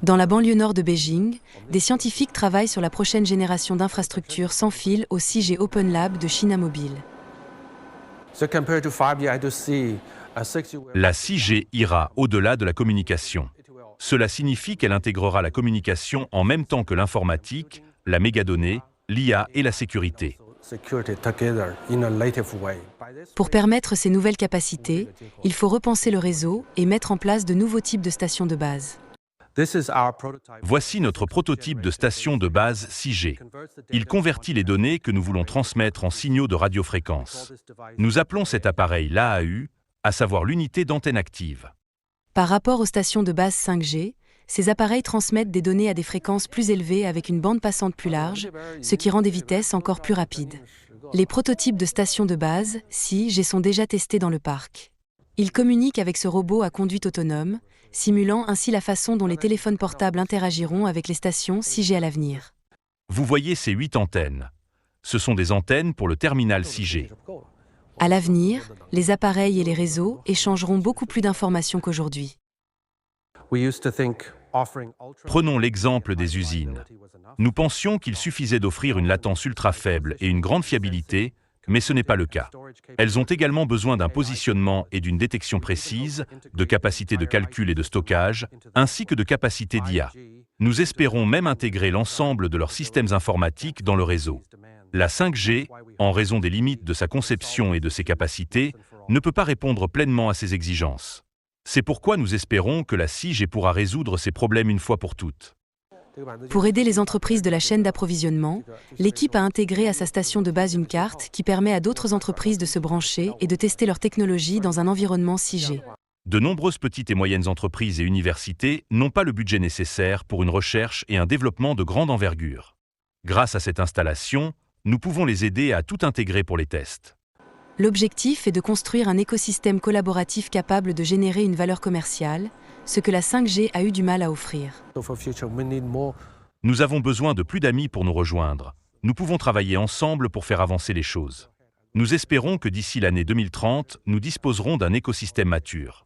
Dans la banlieue nord de Beijing, des scientifiques travaillent sur la prochaine génération d'infrastructures sans fil au 6G Open Lab de China Mobile. La 6G ira au-delà de la communication. Cela signifie qu'elle intégrera la communication en même temps que l'informatique, la mégadonnée, l'IA et la sécurité. Pour permettre ces nouvelles capacités, il faut repenser le réseau et mettre en place de nouveaux types de stations de base. Voici notre prototype de station de base 6G. Il convertit les données que nous voulons transmettre en signaux de radiofréquence. Nous appelons cet appareil l'AAU, à savoir l'unité d'antenne active. Par rapport aux stations de base 5G, ces appareils transmettent des données à des fréquences plus élevées avec une bande passante plus large, ce qui rend des vitesses encore plus rapides. Les prototypes de stations de base 6G sont déjà testés dans le parc. Ils communiquent avec ce robot à conduite autonome, simulant ainsi la façon dont les téléphones portables interagiront avec les stations 6G à l'avenir. Vous voyez ces 8 antennes. Ce sont des antennes pour le terminal 6G. À l'avenir, les appareils et les réseaux échangeront beaucoup plus d'informations qu'aujourd'hui. Prenons l'exemple des usines. Nous pensions qu'il suffisait d'offrir une latence ultra faible et une grande fiabilité, mais ce n'est pas le cas. Elles ont également besoin d'un positionnement et d'une détection précise, de capacité de calcul et de stockage, ainsi que de capacité d'IA. Nous espérons même intégrer l'ensemble de leurs systèmes informatiques dans le réseau. La 5G, en raison des limites de sa conception et de ses capacités, ne peut pas répondre pleinement à ces exigences. C'est pourquoi nous espérons que la 6G pourra résoudre ces problèmes une fois pour toutes. Pour aider les entreprises de la chaîne d'approvisionnement, l'équipe a intégré à sa station de base une carte qui permet à d'autres entreprises de se brancher et de tester leur technologie dans un environnement 6G. De nombreuses petites et moyennes entreprises et universités n'ont pas le budget nécessaire pour une recherche et un développement de grande envergure. Grâce à cette installation, nous pouvons les aider à tout intégrer pour les tests. L'objectif est de construire un écosystème collaboratif capable de générer une valeur commerciale, ce que la 5G a eu du mal à offrir. Nous avons besoin de plus d'amis pour nous rejoindre. Nous pouvons travailler ensemble pour faire avancer les choses. Nous espérons que d'ici l'année 2030, nous disposerons d'un écosystème mature.